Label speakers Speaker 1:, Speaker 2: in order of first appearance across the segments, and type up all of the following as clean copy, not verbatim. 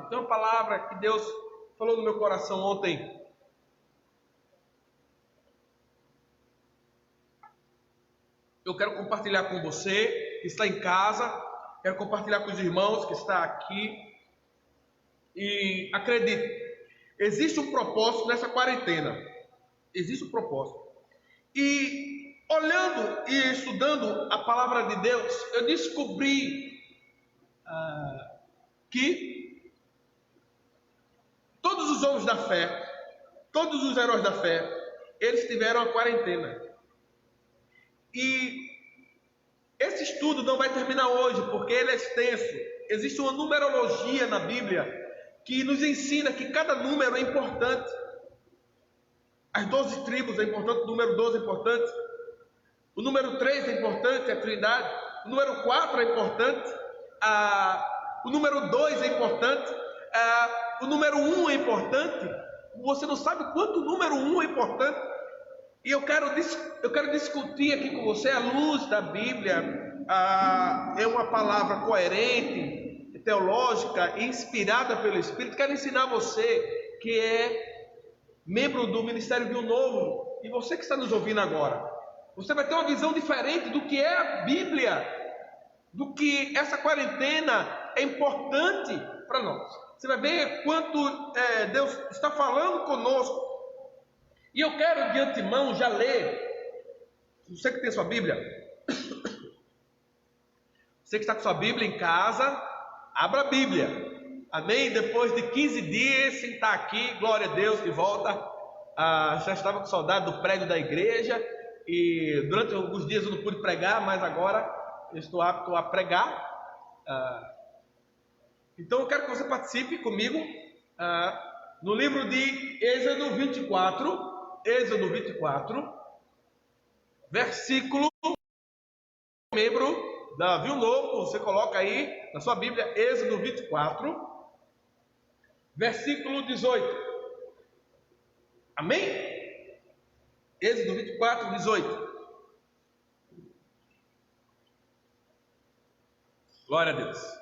Speaker 1: Tem uma palavra que Deus falou no meu coração ontem. Eu quero compartilhar com você que está em casa, quero compartilhar com os irmãos que estão aqui. E acredite, existe um propósito nessa quarentena. Existe um propósito. E olhando e estudando a palavra de Deus, eu descobri que todos os homens da fé, todos os heróis da fé, eles tiveram a quarentena. E esse estudo não vai terminar hoje, porque ele é extenso. Existe uma numerologia na Bíblia que nos ensina que cada número é importante. As 12 tribos é importante, o número 12 é importante. O número 3 é importante, a Trindade. O número 4 é importante. O número 2 é importante. O número 1 é importante. Você não sabe quanto o número 1 é importante. E eu quero discutir aqui com você à luz da Bíblia. É uma palavra coerente, teológica, inspirada pelo Espírito. Quero ensinar você que é membro do Ministério Viu Novo, e você que está nos ouvindo agora, você vai ter uma visão diferente do que é a Bíblia, do que essa quarentena é importante para nós. Você vai ver quanto Deus está falando conosco. E eu quero de antemão já ler, você que tem sua Bíblia, você que está com sua Bíblia em casa, abra a Bíblia, amém? Depois de 15 dias sem estar aqui, glória a Deus, de volta. Já estava com saudade do prédio da igreja, e durante alguns dias eu não pude pregar, mas agora eu estou apto a pregar. Então eu quero que você participe comigo no livro de Êxodo 24, versículo, membro da Viu Novo, você coloca aí na sua Bíblia, Êxodo 24, versículo 18. Amém? Êxodo 24, 18. Glória a Deus.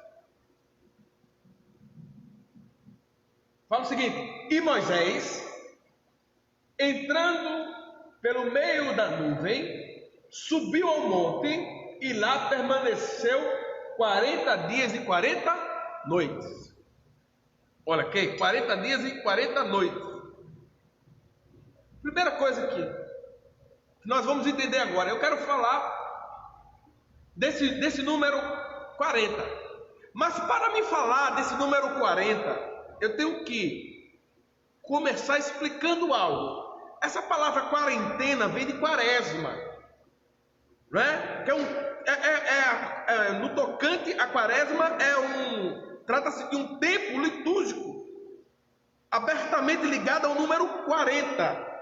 Speaker 1: Fala o seguinte: e Moisés, entrando pelo meio da nuvem, subiu ao monte, e lá permaneceu 40 dias e 40 noites. Olha aqui, 40 dias e 40 noites. Primeira coisa que nós vamos entender agora, eu quero falar desse número 40. Mas para me falar desse número 40, eu tenho que começar explicando algo. Essa palavra quarentena vem de quaresma, não é? Que no tocante a quaresma, trata-se de um tempo litúrgico abertamente ligado ao número 40.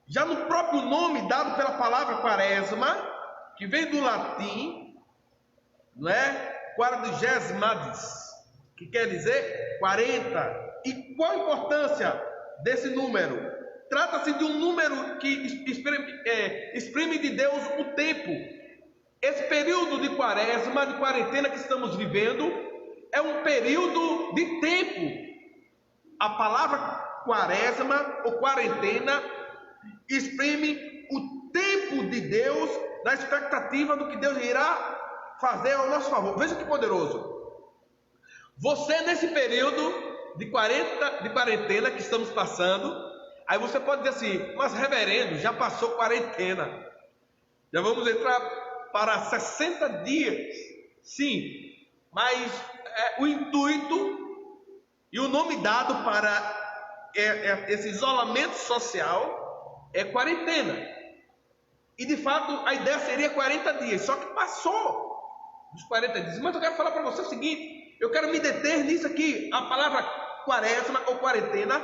Speaker 1: Já no próprio nome dado pela palavra quaresma, que vem do latim, não é? Quadragesmades, que quer dizer 40. E qual a importância desse número? Trata-se de um número que exprime de Deus o tempo. Esse período de quaresma, de quarentena que estamos vivendo, é um período de tempo. A palavra quaresma ou quarentena exprime o tempo de Deus, na expectativa do que Deus irá fazer ao nosso favor. Veja que poderoso. Você, nesse período de quarentena que estamos passando, aí você pode dizer assim: mas reverendo, já passou quarentena, já vamos entrar para 60 dias. Sim, mas o intuito e o nome dado para esse isolamento social é quarentena. E de fato a ideia seria 40 dias, só que passou dos 40 dias. Mas eu quero falar para você o seguinte: eu quero me deter nisso aqui. A palavra quaresma ou quarentena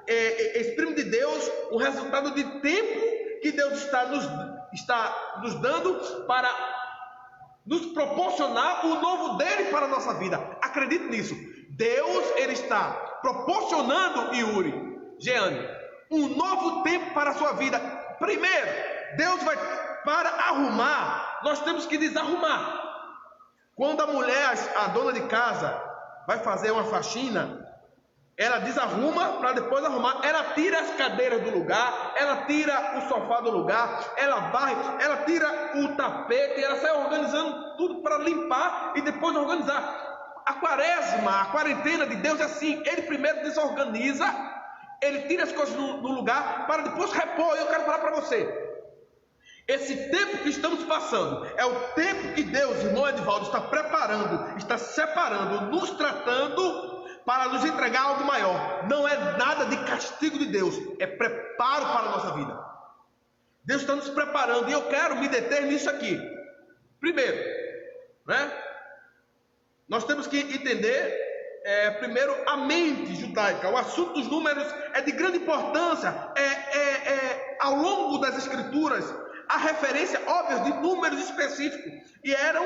Speaker 1: exprime de Deus o resultado de tempo que Deus está nos dando para nos proporcionar o novo dele para a nossa vida. Acredite nisso. Deus, ele está proporcionando, Yuri, Jeane, um novo tempo para a sua vida. Primeiro, Deus vai, para arrumar, nós temos que desarrumar. Quando a mulher, a dona de casa, vai fazer uma faxina, ela desarruma para depois arrumar. Ela tira as cadeiras do lugar, ela tira o sofá do lugar, ela varre, ela tira o tapete, ela sai organizando tudo para limpar e depois organizar. A quaresma, a quarentena de Deus é assim: Ele primeiro desorganiza, Ele tira as coisas do lugar para depois repor. Eu quero falar para você, esse tempo que estamos passando é o tempo que Deus, irmão Edivaldo, está preparando, está separando, nos tratando para nos entregar algo maior. Não é nada de castigo de Deus, é preparo para a nossa vida. Deus está nos preparando, e eu quero me deter nisso aqui. Primeiro, nós temos que entender, primeiro, a mente judaica. O assunto dos números é de grande importância. Ao longo das Escrituras, há referência óbvia de números específicos, e eram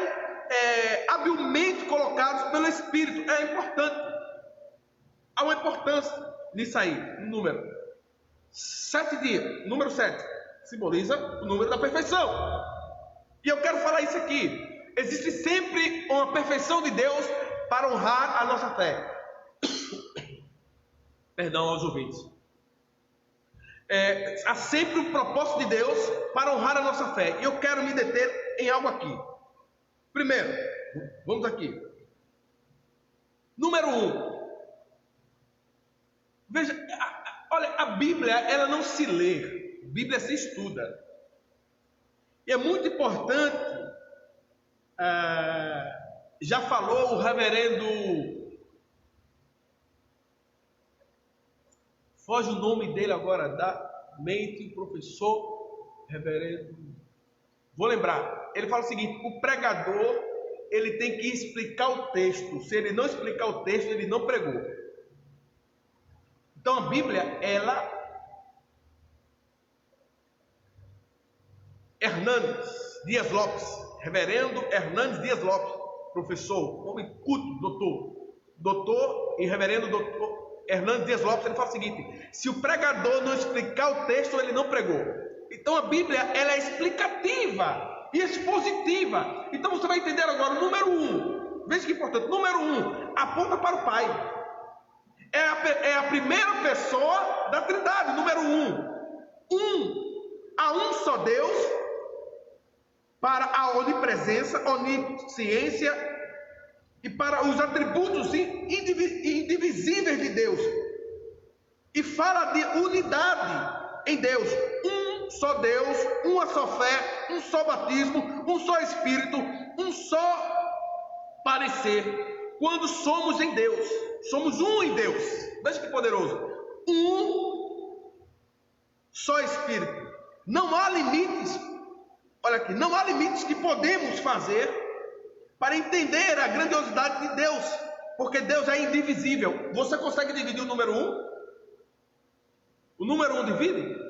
Speaker 1: habilmente colocados pelo Espírito. É importante. Há uma importância nisso aí, no número. 7 dias, número 7, simboliza o número da perfeição. E eu quero falar isso aqui. Existe sempre uma perfeição de Deus para honrar a nossa fé. Perdão aos ouvintes. Há sempre um propósito de Deus para honrar a nossa fé. E eu quero me deter em algo aqui. Primeiro, vamos aqui. Número 1. Veja, olha, a Bíblia, ela não se lê, a Bíblia se estuda. E é muito importante, já falou o reverendo, foge o nome dele agora da mente, o professor, reverendo, vou lembrar, ele fala o seguinte: o pregador, ele tem que explicar o texto, se ele não explicar o texto, ele não pregou. Então a Bíblia, Hernandes Dias Lopes, reverendo Hernandes Dias Lopes, professor, homem culto, doutor e reverendo doutor Hernandes Dias Lopes, ele fala o seguinte: se o pregador não explicar o texto, ele não pregou. Então a Bíblia, ela é explicativa e expositiva. Então você vai entender agora o número 1. Veja que importante. Número 1 aponta para o Pai. É a primeira pessoa da Trindade. Número 1. Há um só Deus para a onipresença, onisciência e para os atributos indivisíveis de Deus. E fala de unidade em Deus. Um só Deus, uma só fé, um só batismo, um só Espírito, um só parecer. Quando somos em Deus, somos um em Deus. Veja que poderoso. Um só Espírito. Não há limites. Olha aqui, não há limites que podemos fazer para entender a grandiosidade de Deus, porque Deus é indivisível. Você consegue dividir o número 1? O número 1 divide?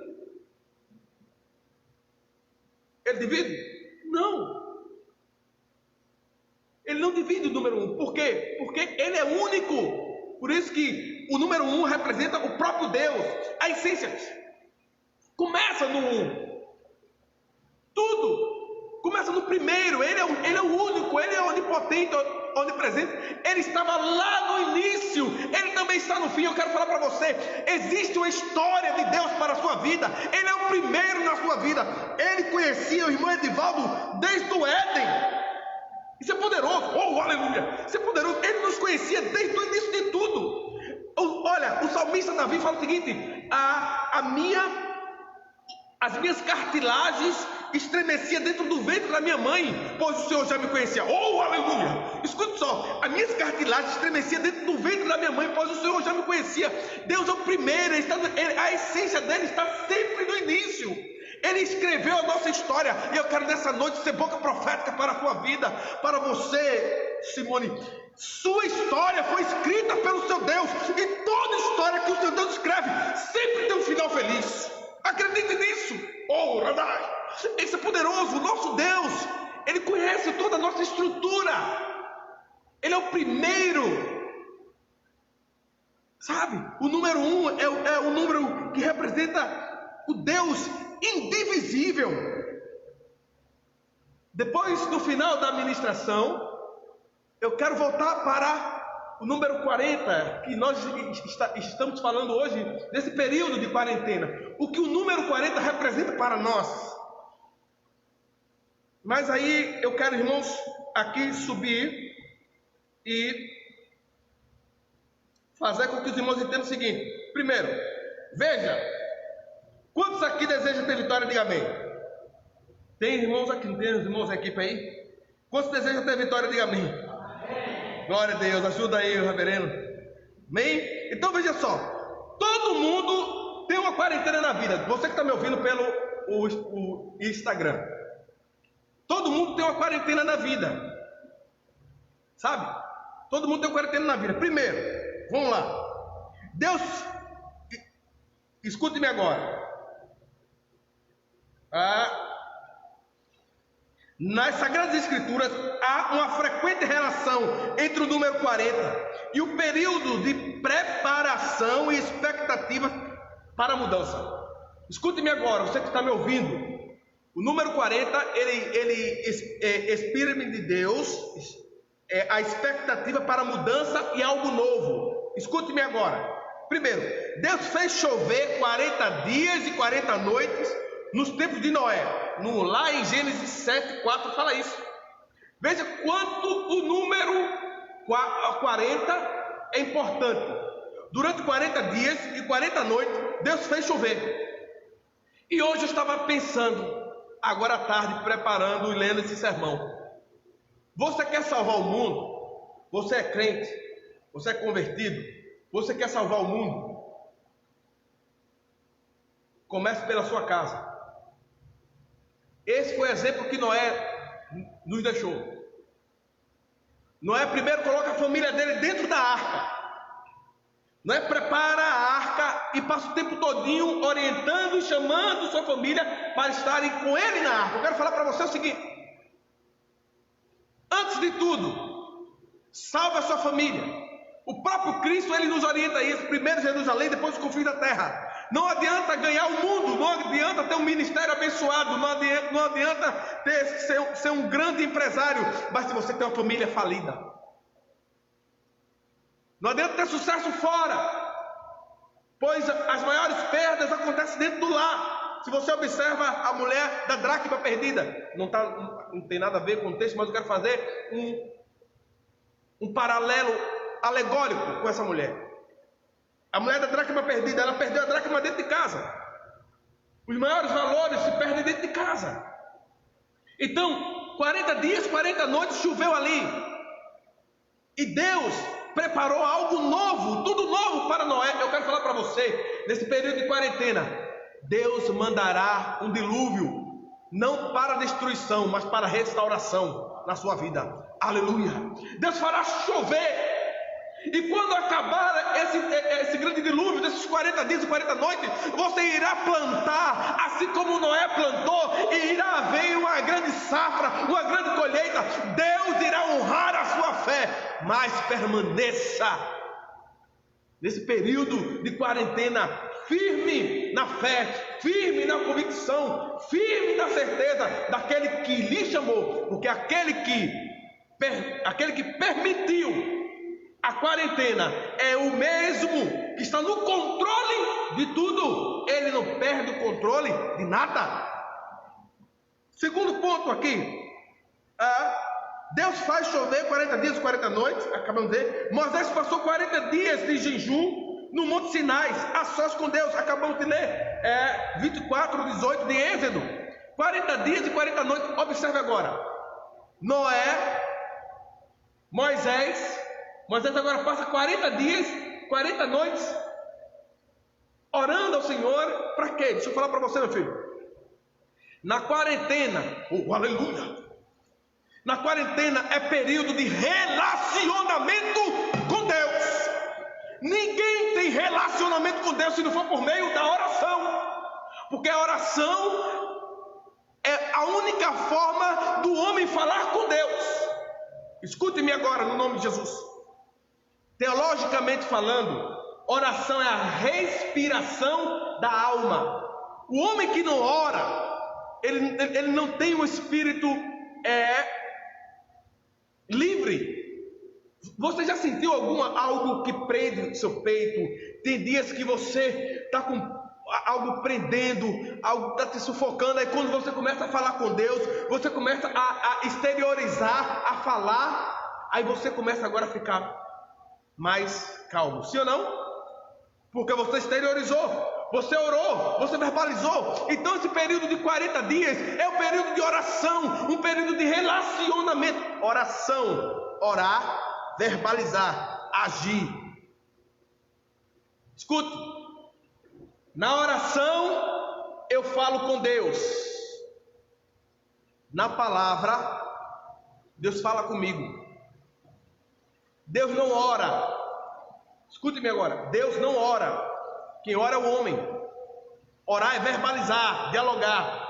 Speaker 1: Ele divide? Não. Ele não divide o número 1. Por quê? Porque ele é único. Por isso que o número 1 representa o próprio Deus, a essência. Começa no 1. Tudo começa no primeiro. Ele é o único, ele é onipotente, onipresente. Ele estava lá no início, ele também está no fim. Eu quero falar para você: existe uma história de Deus para a sua vida. Ele é o primeiro na sua vida. Ele conhecia o irmão Edivaldo desde o Éden. Isso é poderoso. Oh, aleluia. Isso é poderoso. Ele nos conhecia desde o início de tudo. Olha, o salmista Davi fala o seguinte: as minhas cartilagens estremeciam dentro do ventre da minha mãe, pois o Senhor já me conhecia. Oh, aleluia. Escute só: as minhas cartilagens estremeciam dentro do ventre da minha mãe, pois o Senhor já me conhecia. Deus é o primeiro. A essência dele está sempre no início. Ele escreveu a nossa história. E eu quero nessa noite ser boca profética para a sua vida, para você, Simone. Sua história foi escrita pelo seu Deus, e toda história que o seu Deus escreve sempre tem um final feliz. Acredite nisso. Oh, Radai. Esse é poderoso. O nosso Deus, ele conhece toda a nossa estrutura. Ele é o primeiro. Sabe? O número 1 é o número que representa o Deus indivisível. Depois, no final da administração, eu quero voltar para o número 40, que nós estamos falando hoje, nesse período de quarentena. O que o número 40 representa para nós. Mas aí eu quero, irmãos, aqui subir e fazer com que os irmãos entendam o seguinte. Primeiro, veja, quantos aqui desejam ter vitória? Diga amém. Tem irmãos aqui, não tem irmãos da equipe aí? Quantos desejam ter vitória? Diga amém. Amém. Glória a Deus, ajuda aí o reverendo. Amém? Então veja só, todo mundo tem uma quarentena na vida. Você que está me ouvindo pelo o Instagram, todo mundo tem uma quarentena na vida. Sabe? Todo mundo tem uma quarentena na vida. Primeiro, vamos lá. Deus, escute-me agora. Nas Sagradas Escrituras há uma frequente relação entre o número 40 e o período de preparação e expectativa para a mudança. Escute-me agora, você que está me ouvindo. O número 40, ele é Espírito de Deus, é a expectativa para a mudança e algo novo. Escute-me agora. Primeiro, Deus fez chover 40 dias e 40 noites nos tempos de Noé. Lá em Gênesis 7:4 fala isso. Veja quanto o número 40 é importante. Durante 40 dias e 40 noites, Deus fez chover. E hoje eu estava pensando, agora à tarde, preparando e lendo esse sermão. Você quer salvar o mundo? Você é crente? Você é convertido? Você quer salvar o mundo? Comece pela sua casa. Esse foi o exemplo que Noé nos deixou. Noé primeiro coloca a família dele dentro da arca. Noé prepara a arca e passa o tempo todinho orientando e chamando sua família para estarem com ele na arca. Eu quero falar para você o seguinte: antes de tudo, salve a sua família. O próprio Cristo, ele nos orienta a isso. Primeiro Jerusalém, depois os confins da terra. Não adianta ganhar o mundo, não adianta ter um ministério abençoado, não adianta ser um grande empresário, mas se você tem uma família falida. Não adianta ter sucesso fora, pois as maiores perdas acontecem dentro do lar. Se você observa a mulher da dracma perdida, não tem nada a ver com o texto, mas eu quero fazer um paralelo alegórico com essa mulher. A mulher da dracma perdida, ela perdeu a dracma dentro de casa. Os maiores valores se perdem dentro de casa. Então, 40 dias, 40 noites choveu ali. E Deus preparou algo novo, tudo novo para Noé. Eu quero falar para você, nesse período de quarentena, Deus mandará um dilúvio, não para destruição, mas para restauração na sua vida. Aleluia. Deus fará chover. E quando acabar esse grande dilúvio, desses 40 dias e 40 noites, você irá plantar, assim como Noé plantou, e irá haver uma grande safra, uma grande colheita. Deus irá honrar a sua fé, mas permaneça nesse período de quarentena firme na fé, firme na convicção, firme na certeza daquele que lhe chamou, porque aquele que permitiu a quarentena é o mesmo que está no controle de tudo. Ele não perde o controle de nada. Segundo ponto aqui, Deus faz chover 40 dias e 40 noites, acabamos de dizer. Moisés passou 40 dias de jejum no Monte Sinai, a sós com Deus. Acabamos de ler 24:18 de Êxodo. 40 dias e 40 noites. Observe agora. Noé, Moisés agora passa 40 dias, 40 noites, orando ao Senhor, para quê? Deixa eu falar para você, meu filho. Na quarentena, aleluia! Na quarentena é período de relacionamento com Deus. Ninguém tem relacionamento com Deus se não for por meio da oração, porque a oração é a única forma do homem falar com Deus. Escute-me agora no nome de Jesus. Teologicamente falando, Oração é a respiração da alma. O homem que não ora, ele não tem um espírito livre. Você já sentiu algo que prende seu peito? Tem dias que você está com algo prendendo, algo está te sufocando. Aí quando você começa a falar com Deus, você começa a exteriorizar, a falar, aí você começa agora a ficar mais calmo, sim ou não? Porque você exteriorizou, você orou, você verbalizou. Então esse período de 40 dias é um período de oração, um período de relacionamento. Oração, orar, verbalizar, agir. Escute. Na oração, eu falo com Deus. Na palavra, Deus fala comigo. Deus não ora. Escute-me agora. Deus não ora. Quem ora é o homem. Orar é verbalizar, dialogar.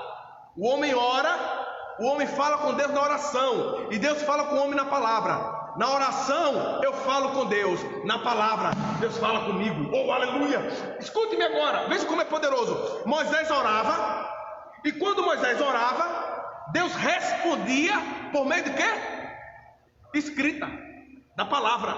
Speaker 1: O homem ora, o homem fala com Deus na oração. E Deus fala com o homem na palavra. Na oração, eu falo com Deus. Na palavra, Deus fala comigo. Oh, aleluia! Escute-me agora. Veja como é poderoso. Moisés orava. E quando Moisés orava, Deus respondia por meio de quê? Escrita. Da palavra.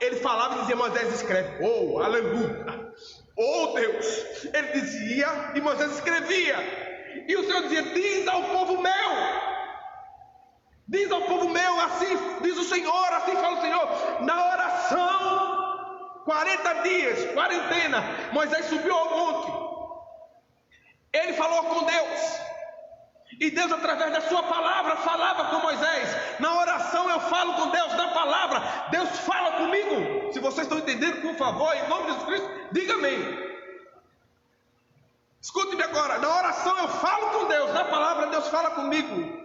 Speaker 1: Ele falava e dizia: Moisés escreve. Oh, aleluia! Oh, Deus! Ele dizia e Moisés escrevia. E o Senhor dizia: diz ao povo meu. Diz ao povo meu, assim diz o Senhor, assim fala o Senhor. Na oração, 40 dias, quarentena, Moisés subiu ao monte. Ele falou com Deus. E Deus, através da sua palavra, falava com Moisés. Na oração eu falo com Deus, na palavra, Deus fala comigo. Se vocês estão entendendo, por favor, em nome de Jesus Cristo, diga amém. Escute-me agora. Na oração eu falo com Deus, na palavra Deus fala comigo.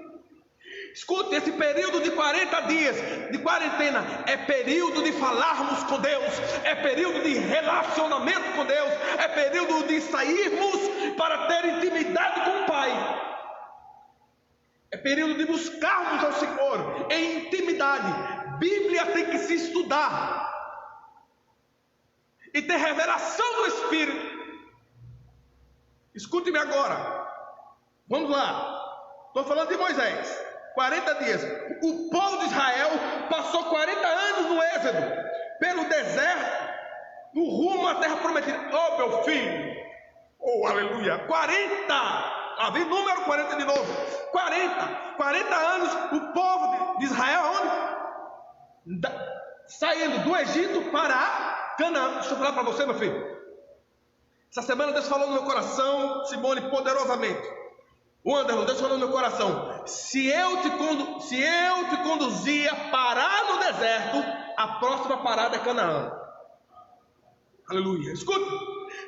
Speaker 1: Escute, esse período de 40 dias de quarentena é período de falarmos com Deus, é período de relacionamento com Deus, é período de sairmos para ter intimidade com o Pai. É período de buscarmos ao Senhor em intimidade. Bíblia tem que se estudar e ter revelação do Espírito. Escute-me agora. Vamos lá. Estou falando de Moisés. 40 dias. O povo de Israel passou 40 anos no êxodo, pelo deserto, no rumo à terra prometida. Oh, meu filho. Oh, aleluia. 40. Havia número 40 de novo. 40 anos o povo de Israel onde? Saindo do Egito para Canaã. Deixa eu falar para você, meu filho. Essa semana Deus falou no meu coração, Simone, poderosamente. O Anderson, Deus falou no meu coração: se eu te conduzir a parar no deserto, a próxima parada é Canaã. Aleluia. Escuta.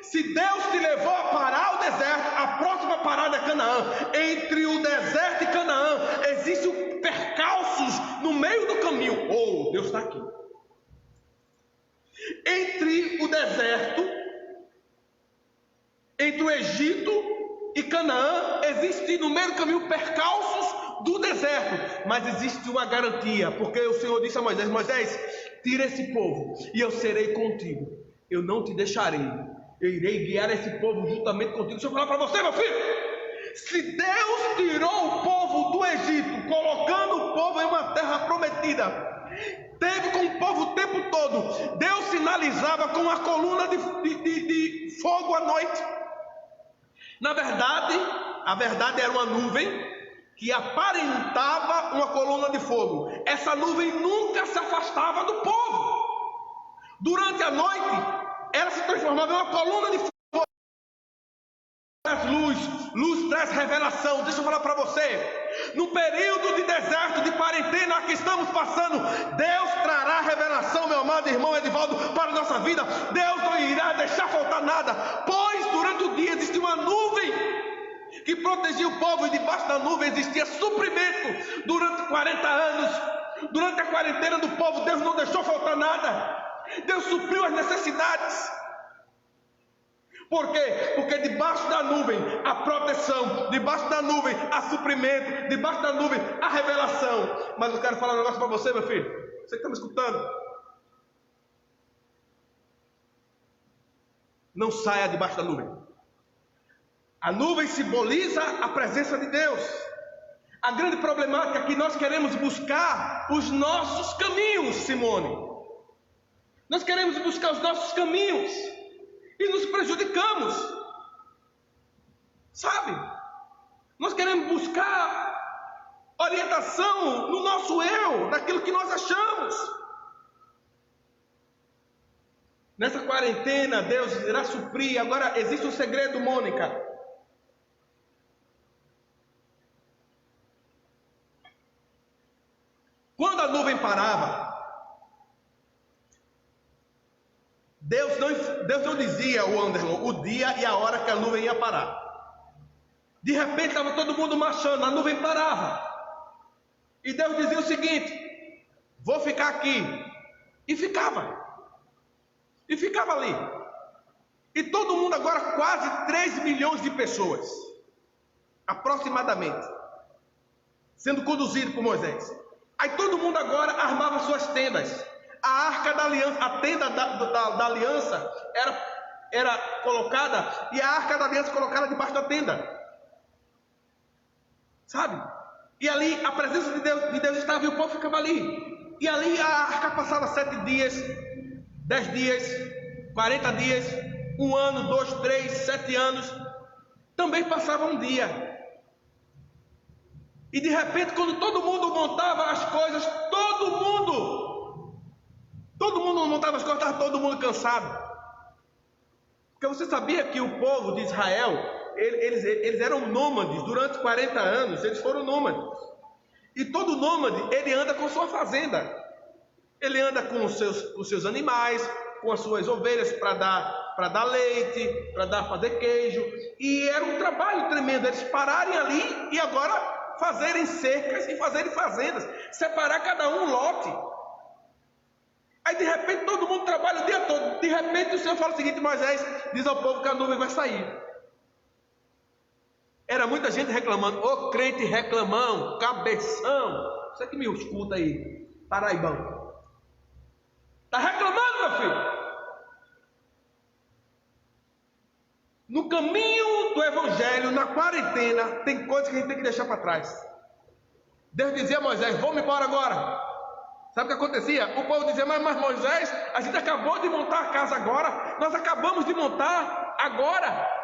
Speaker 1: Se Deus te levou a parar o deserto, a próxima parada é Canaã. Entre o deserto e Canaã existem percalços no meio do caminho. Oh, Deus está aqui. Entre o deserto, entre o Egito e Canaã, existe no meio do caminho percalços do deserto, mas existe uma garantia, porque o Senhor disse a Moisés: Moisés, tira esse povo e eu serei contigo, eu não te deixarei, eu irei guiar esse povo juntamente contigo. Deixa eu falar para você, meu filho, se Deus tirou o povo do Egito, colocando o povo em uma terra prometida, teve com o povo o tempo todo, Deus sinalizava com uma coluna de fogo à noite. Na verdade, a verdade era uma nuvem que aparentava uma coluna de fogo. Essa nuvem nunca se afastava do povo. Durante a noite, ela se transformava em uma coluna de fogo. Traz luz traz revelação. Deixa eu falar para você. No período de deserto, de quarentena que estamos passando, Deus trará revelação, meu amado irmão Edivaldo, para a nossa vida. Deus não irá deixar faltar nada, pois durante o dia existia uma nuvem que protegia o povo, e debaixo da nuvem existia suprimento. Durante 40 anos, durante a quarentena do povo, Deus não deixou faltar nada. Deus supriu as necessidades. Por quê? Porque debaixo da nuvem a proteção, debaixo da nuvem a suprimento, debaixo da nuvem a revelação. Mas eu quero falar um negócio para você, meu filho. Você que está me escutando. Não saia debaixo da nuvem. A nuvem simboliza a presença de Deus. A grande problemática é que nós queremos buscar os nossos caminhos, Simone. Nós queremos buscar os nossos caminhos e nos prejudicamos. Sabe? Nós queremos buscar orientação no nosso eu, naquilo que nós achamos. Nessa quarentena, Deus irá suprir. Agora, existe um segredo, Mônica. Quando a nuvem parava, Deus não dizia, o Anderson, o dia e a hora que a nuvem ia parar. De repente estava todo mundo marchando, a nuvem parava. E Deus dizia o seguinte: vou ficar aqui. E ficava. E ficava ali. E todo mundo agora, quase 3 milhões de pessoas, aproximadamente, sendo conduzido por Moisés. Aí todo mundo agora armava suas tendas. A arca da aliança, a tenda da aliança era colocada, e a arca da aliança colocada debaixo da tenda. Sabe? E ali a presença de Deus estava, e o povo ficava ali. E ali a arca passava 7 dias, 10 dias, 40 dias, 1 ano, 2, 3, 7 anos. Também passava um dia. E de repente, quando todo mundo montava as coisas, todo mundo montava as coisas, estava todo mundo cansado. Porque você sabia que o povo de Israel, eles eram nômades, durante 40 anos, eles foram nômades. E todo nômade, ele anda com sua fazenda. Ele anda com os seus animais, com as suas ovelhas para dar leite, para fazer queijo. E era um trabalho tremendo, eles pararem ali e agora fazerem cercas e fazerem fazendas, separar cada um lote. Aí de repente todo mundo trabalha o dia todo. De repente o Senhor fala o seguinte: Moisés diz ao povo que a nuvem vai sair. Era muita gente reclamando. Ô crente reclamão, cabeção. Você que me escuta aí, paraibão. Está reclamando, meu filho? No caminho do Evangelho, na quarentena, tem coisas que a gente tem que deixar para trás. Deus dizia a Moisés: vamos embora agora. Sabe o que acontecia? O povo dizia: mas Moisés, a gente acabou de montar a casa agora. Nós acabamos de montar agora.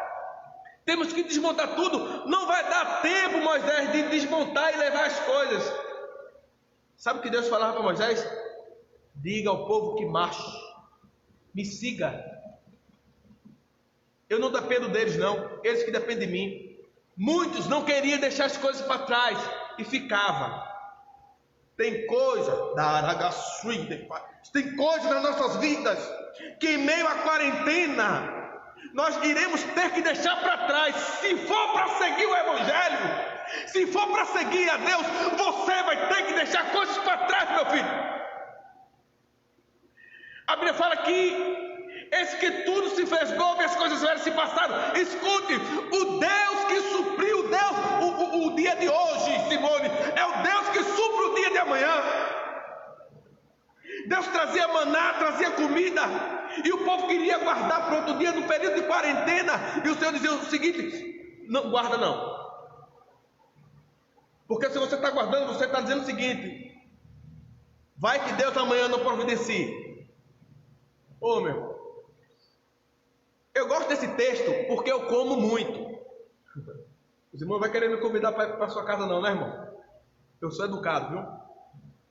Speaker 1: Temos que desmontar tudo. Não vai dar tempo, Moisés, de desmontar e levar as coisas. Sabe o que Deus falava para Moisés? Diga ao povo que marche. Me siga. Eu não dependo deles não. Eles que dependem de mim. Muitos não queriam deixar as coisas para trás e ficavam. Tem coisa tem coisa nas nossas vidas que em meio à quarentena nós iremos ter que deixar para trás. Se for para seguir o Evangelho, se for para seguir a Deus, você vai ter que deixar coisas para trás, meu filho. A Bíblia fala que eis que tudo se fez novo e as coisas velhas se passaram. Escute, o Deus que supriu o dia de hoje, Simone, é o Deus que supre o dia de amanhã. Deus trazia maná, trazia comida, e o povo queria guardar para outro dia, no período de quarentena, e o Senhor dizia o seguinte: não guarda não, porque se você está guardando, você está dizendo o seguinte: vai que Deus amanhã não providencie. Ô meu, eu gosto desse texto porque eu como muito. Os irmãos vão querer me convidar para ir para sua casa não, né, irmão? Eu sou educado, viu?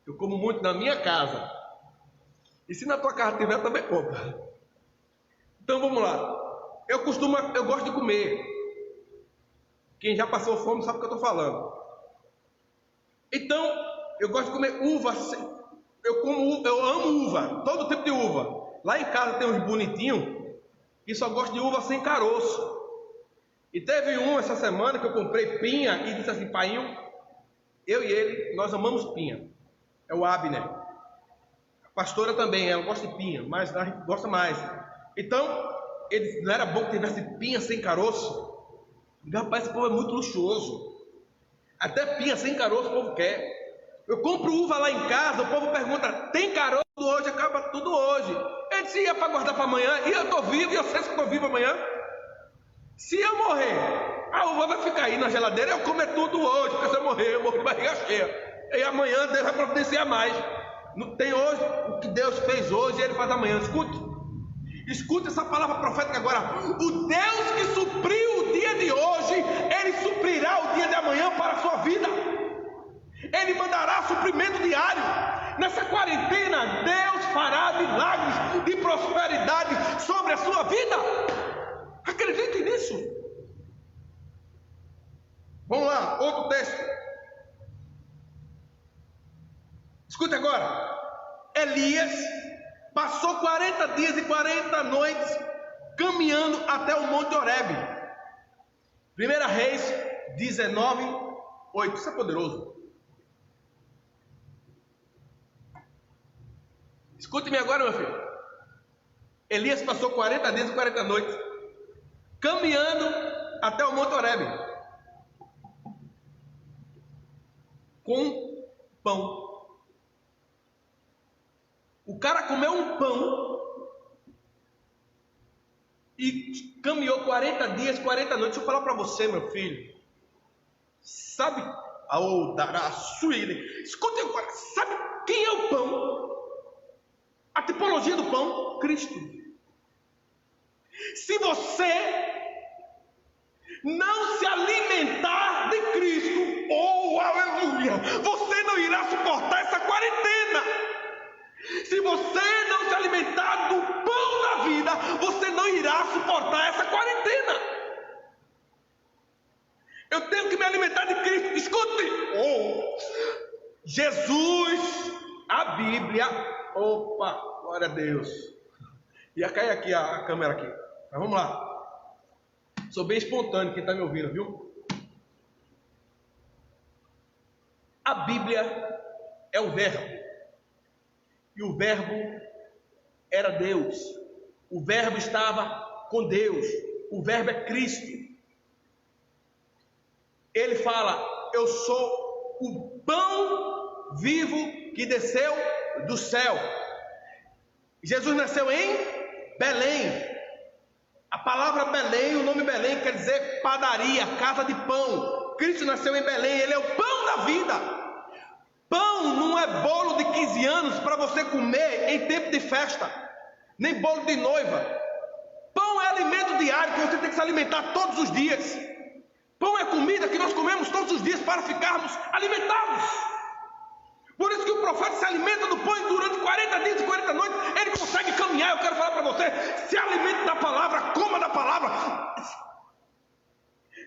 Speaker 1: Eu como muito na minha casa. E se na tua casa tiver, também compra. Então vamos lá. Eu gosto de comer. Quem já passou fome sabe o que eu estou falando. Então, eu gosto de comer uva. Eu amo uva, todo tipo de uva. Lá em casa tem uns bonitinhos que só gosta de uva sem caroço. E teve essa semana que eu comprei pinha e disse assim: painho, eu e ele, nós amamos pinha. É o Abner. A pastora também, ela gosta de pinha, mas a gente gosta mais. Então, ele disse: não era bom que tivesse pinha sem caroço? E, rapaz, esse povo é muito luxuoso. Até pinha sem caroço o povo quer. Eu compro uva lá em casa, o povo pergunta: tem caroço hoje? Acaba tudo hoje. Ele disse, ia para guardar para amanhã, e eu estou vivo, e eu sei que estou vivo amanhã. Se eu morrer, a uva vai ficar aí na geladeira, eu comer tudo hoje, porque se eu morrer, eu morro de barriga cheia. E amanhã Deus vai providenciar mais. Não tem hoje, o que Deus fez hoje, Ele faz amanhã. Escute essa palavra profética agora. O Deus que supriu o dia de hoje, Ele suprirá o dia de amanhã para a sua vida. Ele mandará suprimento diário. Nessa quarentena, Deus fará milagres de prosperidade sobre a sua vida. Acredite nisso. Vamos lá, outro texto. Escute agora. Elias passou 40 dias e 40 noites caminhando até o Monte Horebe. 1 Reis 19, 8. Isso é poderoso. Escute-me agora, meu filho. Elias passou 40 dias e 40 noites caminhando até o Monte Horebe com pão. O cara comeu um pão e caminhou 40 dias, 40 noites. Deixa eu falar para você, meu filho. Sabe? Escute agora. Sabe quem é o pão? A tipologia do pão? Cristo. Se você não se alimentar de Cristo, oh aleluia, você não irá suportar essa quarentena. Se você não se alimentar do pão da vida, você não irá suportar essa quarentena. Eu tenho que me alimentar de Cristo. Escute, Jesus, a Bíblia. Opa, glória a Deus. Ia cair aqui a câmera aqui. Mas vamos lá. Sou bem espontâneo, quem está me ouvindo, viu? A Bíblia é o Verbo. E o Verbo era Deus. O Verbo estava com Deus. O Verbo é Cristo. Ele fala: eu sou o pão vivo que desceu do céu. Jesus nasceu em Belém. A palavra Belém, o nome Belém quer dizer padaria, casa de pão. Cristo nasceu em Belém, Ele é o pão da vida. Pão não é bolo de 15 anos para você comer em tempo de festa, nem bolo de noiva. Pão é alimento diário que você tem que se alimentar todos os dias. Pão é comida que nós comemos todos os dias para ficarmos alimentados. Por isso que o profeta se alimenta do pão e durante 40 dias e 40 noites ele consegue caminhar. Eu quero falar para você: se alimente da palavra, coma da palavra,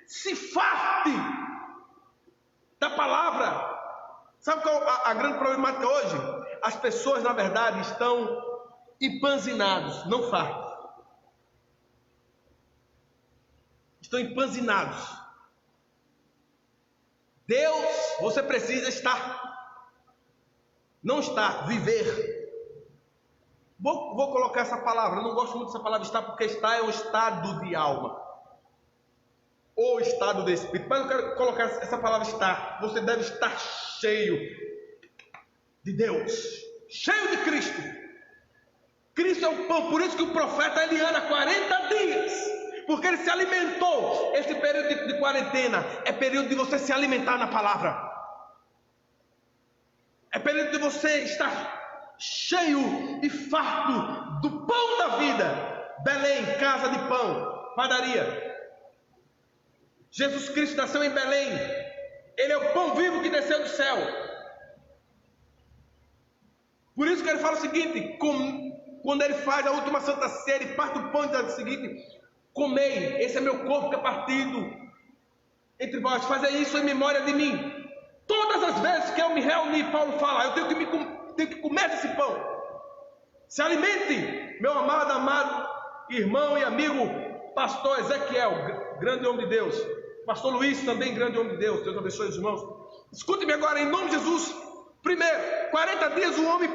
Speaker 1: se farte da palavra. Sabe qual a grande problemática hoje? As pessoas, na verdade, estão empanzinados, não fartos. Estão empanzinados. Deus, você precisa estar, não estar, viver. Vou colocar essa palavra, eu não gosto muito dessa palavra estar, porque estar é um estado de alma, ou estado de espírito, mas eu quero colocar essa palavra estar. Você deve estar cheio de Deus, cheio de Cristo. Cristo é o pão, por isso que o profeta ele anda 40 dias, porque ele se alimentou. Esse período de quarentena é período de você se alimentar na palavra, é período de você estar cheio e farto do pão da vida. Belém, casa de pão, padaria. Jesus Cristo nasceu em Belém. Ele é o pão vivo que desceu do céu. Por isso que ele fala o seguinte: quando ele faz a última santa ceia, ele parte o pão e diz o seguinte: comei, esse é meu corpo que é partido entre vós, fazei isso em memória de mim. Todas as vezes que eu me reuni, Paulo fala, eu tenho que comer desse pão. Se alimente, meu amado irmão e amigo pastor Ezequiel, grande homem de Deus. Pastor Luiz, também grande homem de Deus. Deus abençoe os irmãos. Escute-me agora, em nome de Jesus. Primeiro, 40 dias o homem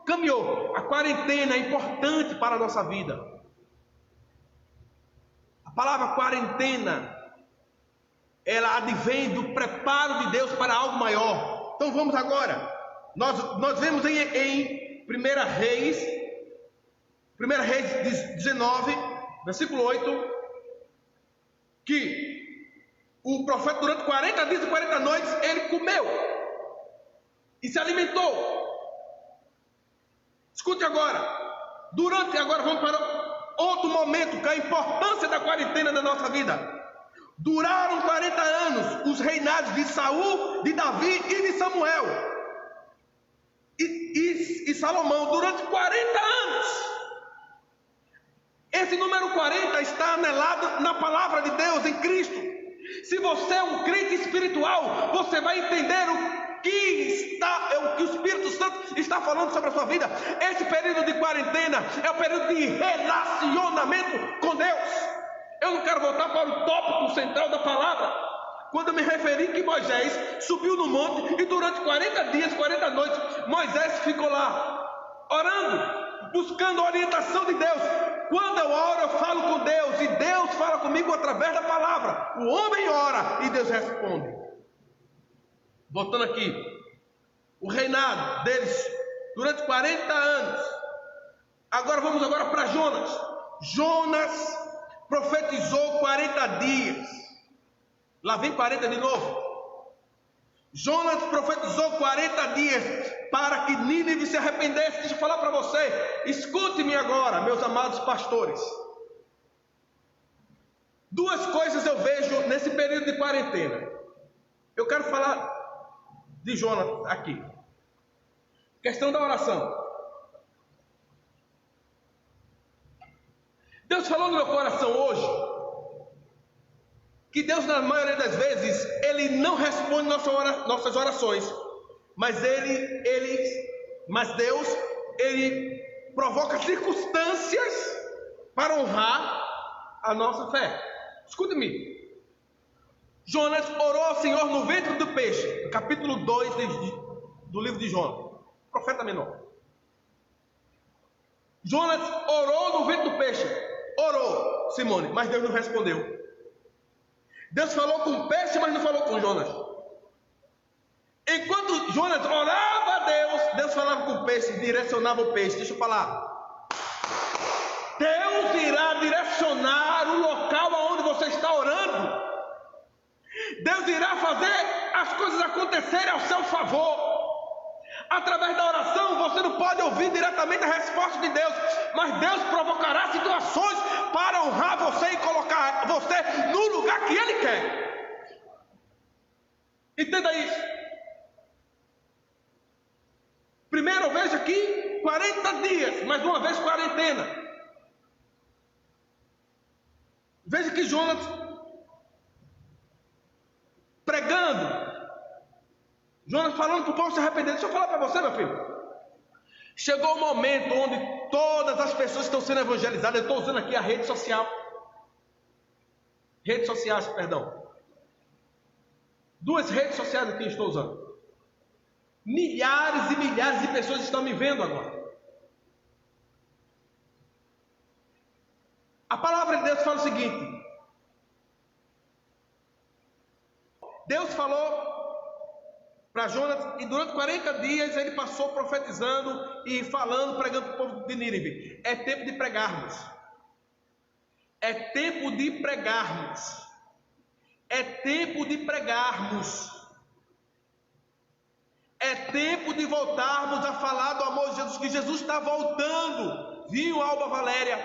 Speaker 1: caminhou. A quarentena é importante para a nossa vida. A palavra quarentena, ela advém do preparo de Deus para algo maior. Então vamos agora. Nós vemos em 1 Reis 1 Reis 19, versículo 8, que o profeta durante 40 dias e 40 noites, ele comeu e se alimentou. Escute agora, agora vamos para outro momento, que é a importância da quarentena na nossa vida. Duraram 40 anos os reinados de Saul, de Davi e de Samuel e Salomão, durante 40 anos. Esse número 40 está anelado na palavra de Deus, em Cristo. Se você é um crente espiritual, você vai entender o que o Espírito Santo está falando sobre a sua vida. Esse período de quarentena é o período de relacionamento com Deus. Eu não quero voltar para o tópico central da palavra, quando eu me referi que Moisés subiu no monte e durante 40 dias, 40 noites, Moisés ficou lá, orando, buscando a orientação de Deus. Quando eu oro, eu falo com Deus, e Deus fala comigo através da palavra. O homem ora e Deus responde. Voltando aqui, o reinado deles durante 40 anos. Agora vamos para Jonas. Jonas profetizou 40 dias. Lá vem 40 de novo. Jonas profetizou 40 dias para que Nínive se arrependesse. Deixa eu falar para você. Escute-me agora, meus amados pastores. Duas coisas eu vejo nesse período de quarentena. Eu quero falar de Jonas aqui. Questão da oração. Deus falou no meu coração hoje que Deus, na maioria das vezes, Ele não responde nossas orações, mas Deus, Ele provoca circunstâncias para honrar a nossa fé. Escute-me. Jonas orou ao Senhor no ventre do peixe, capítulo 2 do livro de Jonas, profeta menor. Jonas orou no ventre do peixe, orou, Simone, mas Deus não respondeu. Deus falou com o peixe, mas não falou com Jonas. Enquanto Jonas orava a Deus, Deus falava com o peixe, direcionava o peixe. Deixa eu falar. Deus irá direcionar o local aonde você está orando. Deus irá fazer as coisas acontecerem ao seu favor. Através da oração, você não pode ouvir diretamente a resposta de Deus, mas Deus provocará situações para honrar você e colocar você no lugar que Ele quer. Entenda isso. Primeiro, eu vejo aqui 40 dias, mais uma vez quarentena. Veja que Jonas pregando, Jonas falando para o povo se arrepender. Deixa eu falar para você, meu filho. Chegou o momento onde todas as pessoas estão sendo evangelizadas. Eu estou usando aqui a rede social. Redes sociais, perdão. Duas redes sociais aqui estou usando. Milhares e milhares de pessoas estão me vendo agora. A palavra de Deus fala o seguinte. Deus falou para Jonas, e durante 40 dias ele passou profetizando e falando, pregando para o povo de Nínive. É tempo de pregarmos. É tempo de pregarmos. É tempo de pregarmos. É tempo de voltarmos a falar do amor de Jesus, que Jesus está voltando. Vinho, Alba Valéria.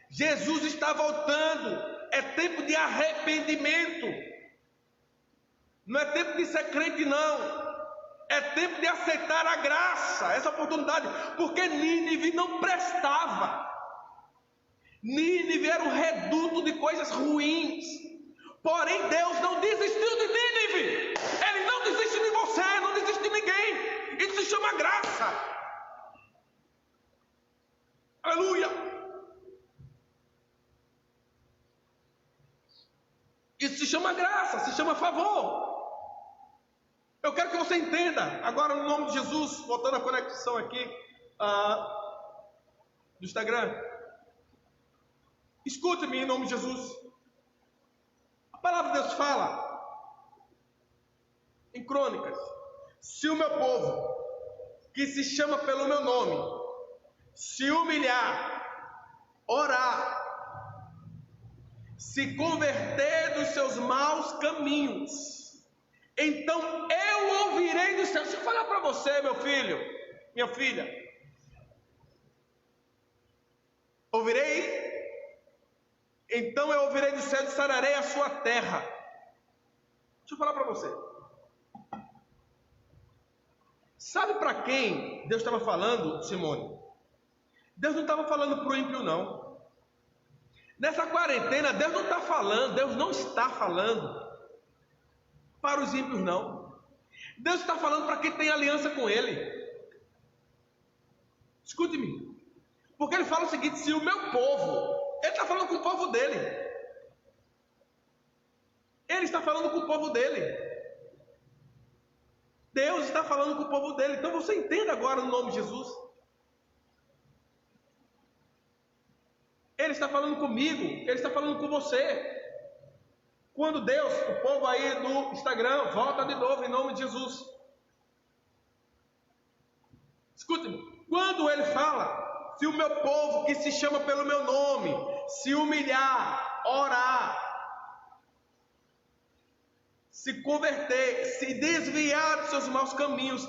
Speaker 1: Jesus está voltando. É tempo de arrependimento. Não é tempo de ser crente, não. É tempo de aceitar a graça, essa oportunidade. Porque Nínive não prestava. Nínive era um reduto de coisas ruins. Porém, Deus não desistiu de Nínive. Ele não desiste de você, não desiste de ninguém. Isso se chama graça. Aleluia. Isso se chama graça, se chama favor. Eu quero que você entenda, agora no nome de Jesus, voltando a conexão aqui do Instagram. Escute-me em nome de Jesus. A palavra de Deus fala em Crônicas: se o meu povo, que se chama pelo meu nome, se humilhar orar, se converter dos seus maus caminhos, então eu ouvirei do céu. Deixa eu falar para você, meu filho, minha filha, ouvirei, então eu ouvirei do céu e sararei a sua terra. Deixa eu falar para você. Sabe para quem Deus estava falando, Simone? Deus não estava falando para o ímpio, não. Nessa quarentena, Deus não está falando para os ímpios, não. Deus está falando para quem tem aliança com Ele. Escute-me. Porque Ele fala o seguinte: se o meu povo, Ele está falando com o povo dele. Ele está falando com o povo dele. Deus está falando com o povo dele. Então você entenda agora no nome de Jesus. Ele está falando comigo, Ele está falando com você. Quando Deus, o povo aí do Instagram, volta de novo em nome de Jesus. Escute-me, quando Ele fala, se o meu povo que se chama pelo meu nome, se humilhar, orar, se converter, se desviar dos seus maus caminhos,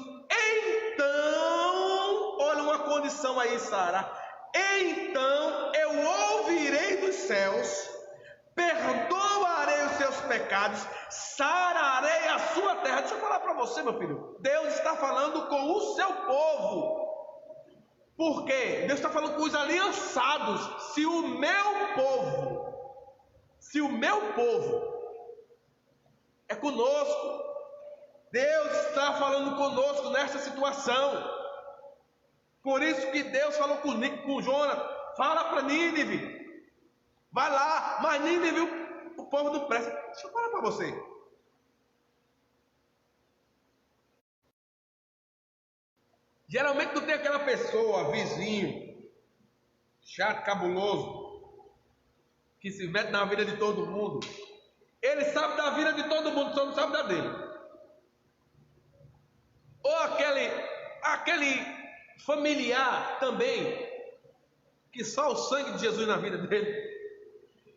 Speaker 1: então, olha uma condição aí, Sara, então eu ouvirei dos céus, perdoarei os seus pecados, sararei a sua terra. Deixa eu falar para você, meu filho, Deus está falando com o seu povo. Por quê? Deus está falando com os aliançados. Se o meu povo é conosco, Deus está falando conosco nesta situação. Por isso que Deus falou com Jonas: fala para Nínive, vai lá. Mas Nínive, o povo não presta. Deixa eu falar para você. Geralmente não tem aquela pessoa, vizinho, chato, cabuloso, que se mete na vida de todo mundo. Ele sabe da vida de todo mundo, só não sabe da dele. Ou aquele familiar também, que só o sangue de Jesus na vida dele,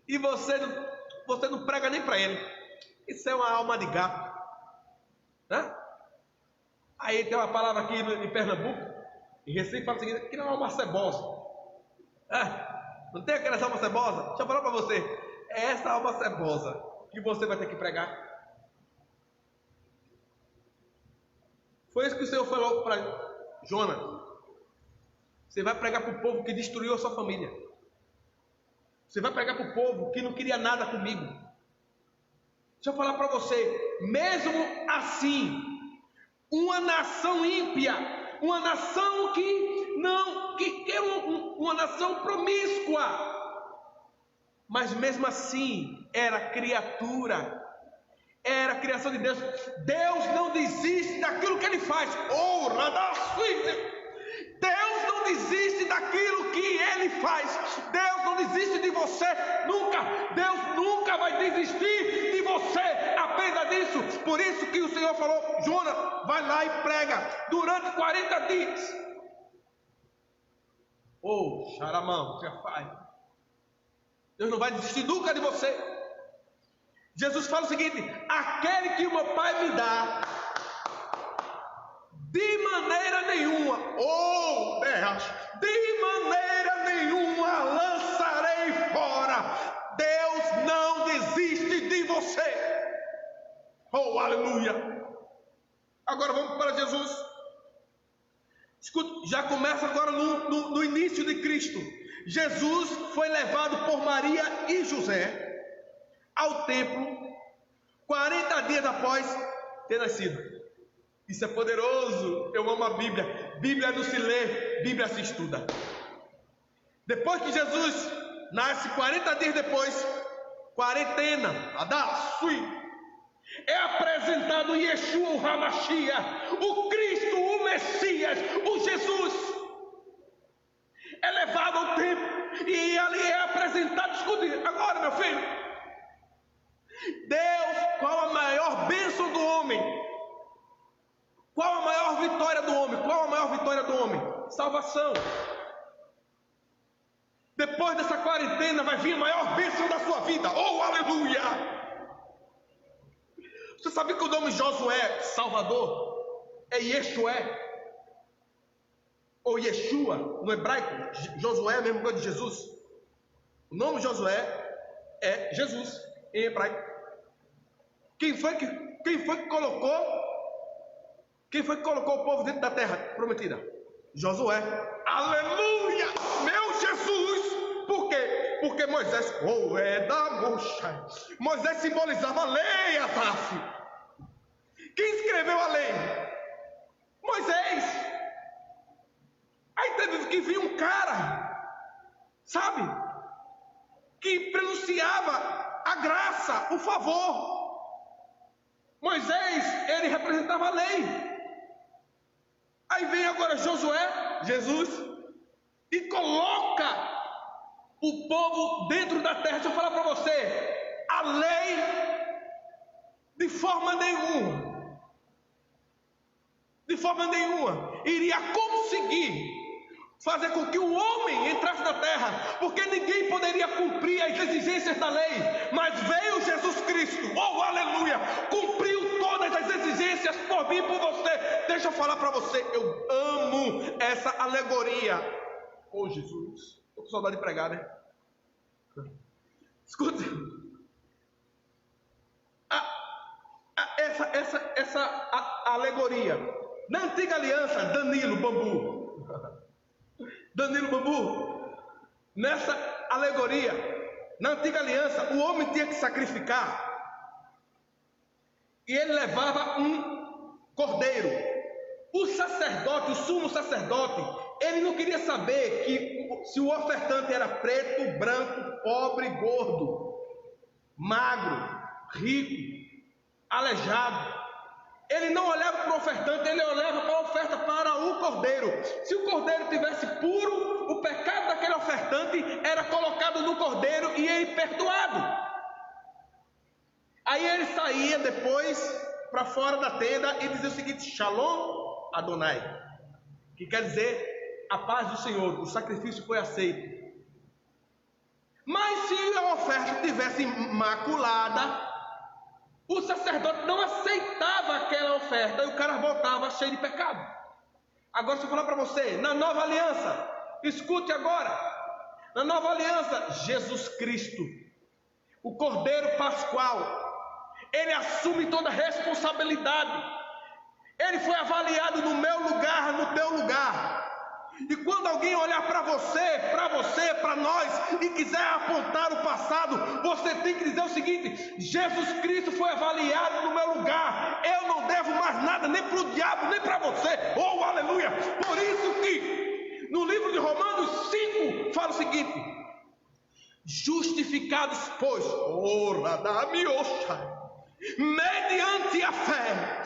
Speaker 1: e você não prega nem para ele. Isso é uma alma de gato, né? Aí tem uma palavra aqui em Pernambuco, em Recife, fala o seguinte: que não é alma cebosa. Não tem aquela alma cebosa? Deixa eu falar para você, é essa alma cebosa que você vai ter que pregar. Foi isso que o Senhor falou para Jonas. Você vai pregar para o povo que destruiu a sua família. Você vai pregar para o povo que não queria nada comigo. Deixa eu falar para você, mesmo assim, uma nação ímpia, uma nação que é uma nação promíscua, mas mesmo assim era criatura, era a criação de Deus. Deus não desiste daquilo que Ele faz. Deus não desiste daquilo que Ele faz. Deus não desiste de você nunca. Deus nunca vai desistir de você. Aprenda disso. Por isso que o Senhor falou: Jonas, vai lá e prega durante 40 dias. Xaramão, já faz. Deus não vai desistir nunca de você. Jesus fala o seguinte: aquele que o meu Pai me dá, de maneira nenhuma, de maneira nenhuma lançarei fora. Deus não desiste de você. Aleluia. Agora vamos para Jesus. Escuta, já começa agora no início de Cristo. Jesus foi levado por Maria e José ao templo 40 dias após ter nascido. Isso é poderoso. Eu amo a Bíblia. Bíblia não se lê, Bíblia se estuda. Depois que Jesus nasce, 40 dias depois, quarentena, é apresentado o Yeshua, o Hamashia, o Cristo, o Messias, o Jesus. É levado ao templo e ali é apresentado. Escute agora, meu filho. Deus, qual a maior bênção do homem? Qual a maior vitória do homem? Qual a maior vitória do homem? Salvação. Depois dessa quarentena vai vir a maior bênção da sua vida. Oh, aleluia! Você sabia que o nome Josué, Salvador, é Yeshué? Ou Yeshua, no hebraico? Josué é a mesma coisa de Jesus. O nome Josué é Jesus, em hebraico. Quem foi que colocou o povo dentro da terra prometida? Josué. Aleluia! Meu Jesus! Por quê? Porque Moisés, Moisés simbolizava a lei, Asaf. Quem escreveu a lei? Moisés. Aí teve que vir um cara, sabe, que pronunciava a graça, o favor. Moisés, ele representava a lei. Aí vem agora Josué, Jesus, e coloca o povo dentro da terra. Deixa eu falar para você, a lei de forma nenhuma iria conseguir fazer com que o homem entrasse na terra, porque ninguém poderia cumprir as exigências da lei, mas veio Jesus Cristo, oh aleluia, cumpriu todas as exigências por mim e por você. Deixa eu falar para você, eu amo essa alegoria. Oh Jesus, estou com saudade de pregar, né? Escuta, essa alegoria, na antiga aliança, Danilo Bambu, nessa alegoria, na antiga aliança, o homem tinha que sacrificar, e ele levava um cordeiro. O sacerdote, o sumo sacerdote, ele não queria saber se o ofertante era preto, branco, pobre, gordo, magro, rico, aleijado. Ele não olhava para o ofertante, ele olhava para a oferta, para o cordeiro. Se o cordeiro tivesse puro, o pecado daquele ofertante era colocado no cordeiro e ele perdoado. Aí ele saía depois para fora da tenda e dizia o seguinte: Shalom Adonai, que quer dizer a paz do Senhor, o sacrifício foi aceito. Mas se a oferta tivesse maculada, o sacerdote não aceitava aquela oferta e o cara voltava cheio de pecado. Agora, se eu falar para você, na nova aliança, escute agora, na nova aliança, Jesus Cristo, o Cordeiro Pascual, ele assume toda a responsabilidade. Ele foi avaliado no meu lugar, no teu lugar. E quando alguém olhar para você, para nós, e quiser apontar o passado, você tem que dizer o seguinte: Jesus Cristo foi avaliado no meu lugar. Eu não devo mais nada, nem para o diabo, nem para você. Oh, aleluia! Por isso que no livro de Romanos 5 fala o seguinte: justificados, pois, mediante a fé,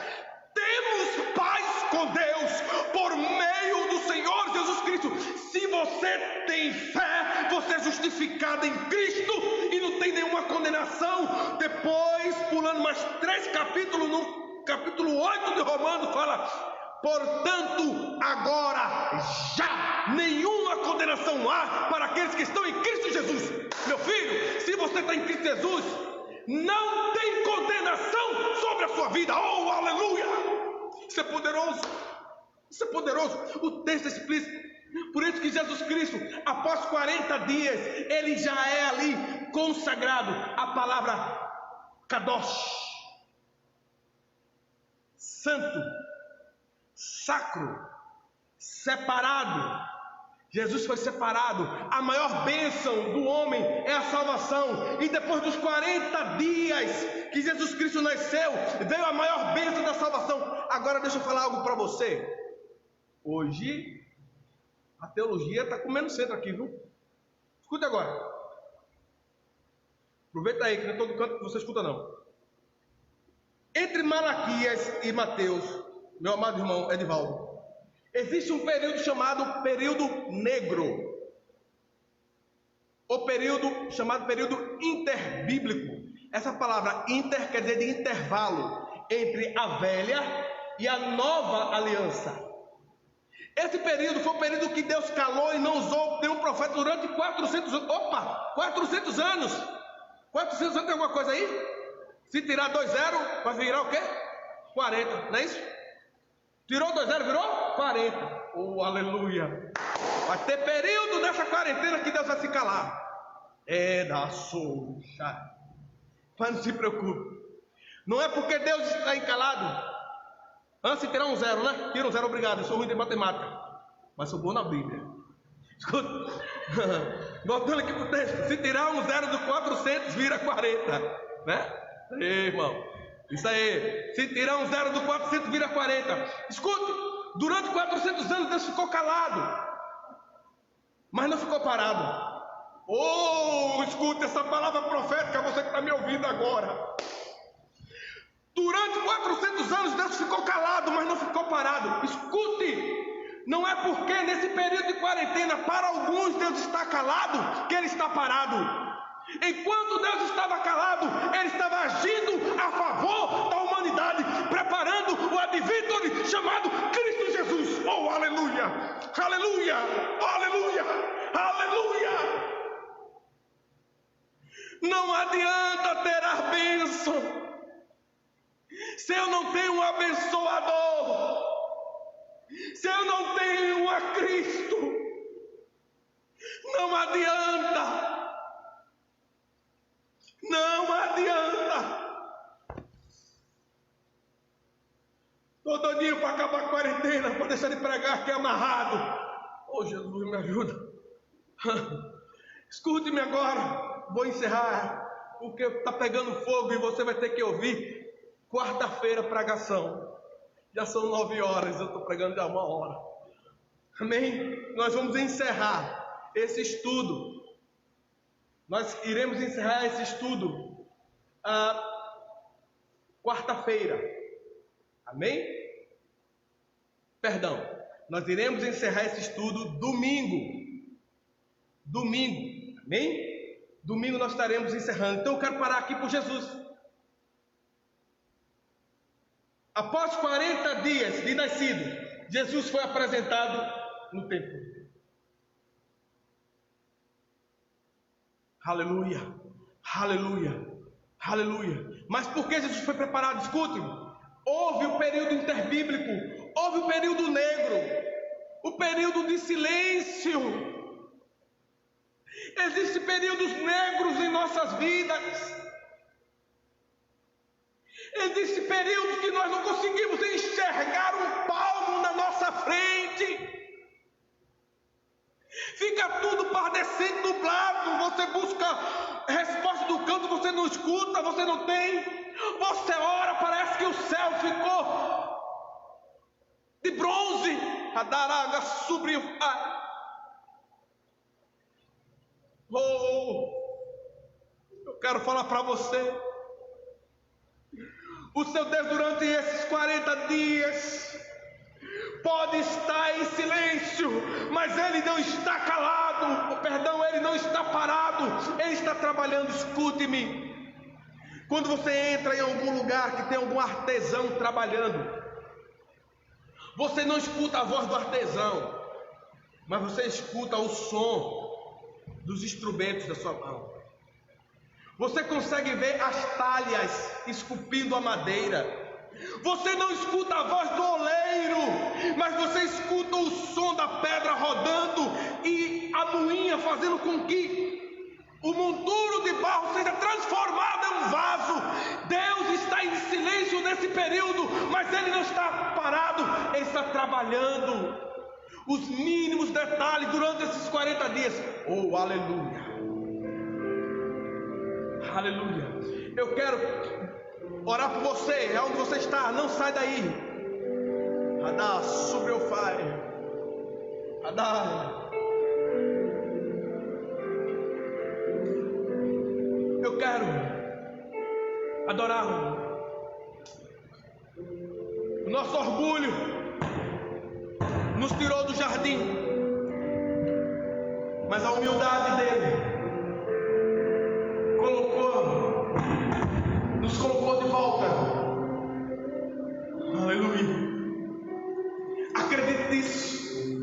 Speaker 1: temos paz com Deus por meio do Senhor Jesus Cristo. Se você tem fé, você é justificado em Cristo e não tem nenhuma condenação. Depois, pulando mais 3 capítulos, no capítulo 8 de Romanos, fala: portanto, agora já nenhuma condenação há para aqueles que estão em Cristo Jesus. Meu filho, se você está em Cristo Jesus, não tem condenação sobre a sua vida. Oh, aleluia! Isso é poderoso. Isso é poderoso. O texto é explícito. Por isso que Jesus Cristo, após 40 dias, ele já é ali consagrado. A palavra Kadosh, santo, sacro, separado. Jesus foi separado. A maior bênção do homem é a salvação. E depois dos 40 dias que Jesus Cristo nasceu, veio a maior bênção da salvação. Agora deixa eu falar algo para você. Hoje a teologia está comendo centro aqui, viu? Escuta agora. Aproveita aí, que não é todo canto que você escuta não. Entre Malaquias e Mateus, meu amado irmão Edivaldo, existe um período chamado período negro, ou período chamado período interbíblico. Essa palavra inter quer dizer de intervalo entre a velha e a nova aliança. Esse período foi o período que Deus calou e não usou nenhum profeta durante 400 anos. Opa, 400 anos. 400 anos tem alguma coisa aí? Se tirar 2 0, vai virar o quê? 40, não é isso? Tirou 2 0, virou 40. Oh, aleluia. Vai ter período nessa quarentena que Deus vai se calar. É da souxa. Mas não se preocupe. Não é porque Deus está encalado. Antes de tirar um 0, né? Tira um 0, obrigado. Eu sou ruim de matemática, mas sou bom na Bíblia. Escuta. Voltando aqui para o texto. Se tirar um 0 do 400, vira 40. Né? Ei, irmão. Isso aí. Se tirar um 0 do 400, vira 40. Escute. Durante 400 anos Deus ficou calado. Mas não ficou parado. Oh, escute essa palavra profética, você que está me ouvindo agora. Durante 400 anos Deus ficou calado, mas não ficou parado. Escute, não é porque nesse período de quarentena, para alguns Deus está calado, que Ele está parado. Enquanto Deus estava calado, Ele estava agindo a favor da humanidade, preparando o advíncula chamado Cristo Jesus. Oh, aleluia, aleluia, aleluia, aleluia. Não adianta ter a bênção se eu não tenho um abençoador, se eu não tenho a Cristo. Não adianta, não adianta. Estou doidinho para acabar a quarentena, para deixar de pregar aqui amarrado. Oh, Jesus, me ajuda. Escute-me agora, vou encerrar, porque está pegando fogo e você vai ter que ouvir. Quarta-feira, pregação. Já são 9 horas, eu estou pregando já 1 hora. Amém? Nós vamos encerrar esse estudo. Nós iremos encerrar esse estudo quarta-feira. Amém? Perdão. Nós iremos encerrar esse estudo domingo. Domingo. Amém? Domingo nós estaremos encerrando. Então eu quero parar aqui por Jesus. Após 40 dias de nascido, Jesus foi apresentado no templo. Aleluia, aleluia, aleluia. Mas por que Jesus foi preparado? Escute-me. Houve o período interbíblico, houve o período negro, o período de silêncio. Existem períodos negros em nossas vidas. Existem períodos que nós não conseguimos enxergar um palmo na nossa frente. Fica tudo pardecendo, nublado. Você busca resposta do canto, você não escuta, você não tem. Você ora, parece que o céu ficou de bronze. A daraga subiu. Eu quero falar para você. O seu Deus durante esses 40 dias pode estar em silêncio, mas Ele não está calado, Ele não está parado, Ele está trabalhando. Escute-me, quando você entra em algum lugar que tem algum artesão trabalhando, você não escuta a voz do artesão, mas você escuta o som dos instrumentos da sua mão. Você consegue ver as talhas esculpindo a madeira. Você não escuta a voz do oleiro, mas você escuta o som da pedra rodando e a moinha fazendo com que o monturo de barro seja transformado em um vaso. Deus está em silêncio nesse período, mas Ele não está parado, Ele está trabalhando os mínimos detalhes durante esses 40 dias. Oh, aleluia! Aleluia. Eu quero orar por você, onde você está, não sai daí. Adá, sobre o fire. Adá. Eu quero adorar. O nosso orgulho nos tirou do jardim, mas a humildade dele nos colocou de volta. Aleluia. Acredite nisso.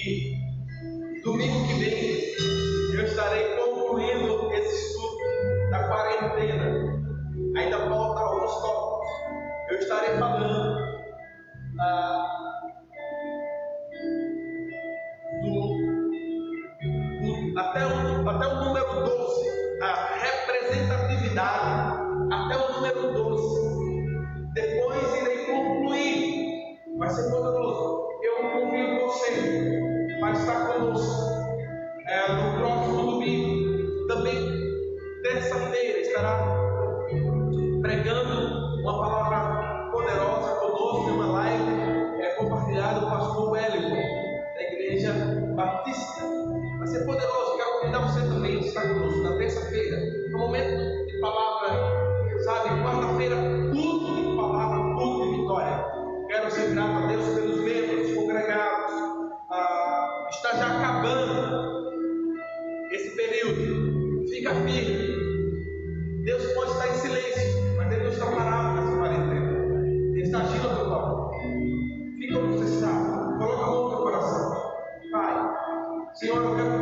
Speaker 1: E domingo que vem eu estarei concluindo esse estudo da quarentena. Ainda falta alguns tópicos. Eu estarei falando até o número 12, a representatividade, até o número 12. Depois irei concluir. Vai ser poderoso. Eu convido você para estar conosco no próximo domingo. Também, terça-feira, estará pregando uma palavra poderosa conosco em uma live compartilhada do pastor Wellington, da Igreja Batista. Vai ser poderoso. Quero convidar você também a estar conosco na terça-feira. É um momento de palavra, sabe? Quarta-feira, culto de palavra, culto de vitória. Quero ser grato a Deus pelos membros congregados. Está já acabando esse período. Fica firme. Deus pode estar em silêncio, mas Ele não está parado nessa quarentena. Ele está agindo a teu favor. Fica onde você está. Coloca a mão no teu coração. Pai, Senhor, eu quero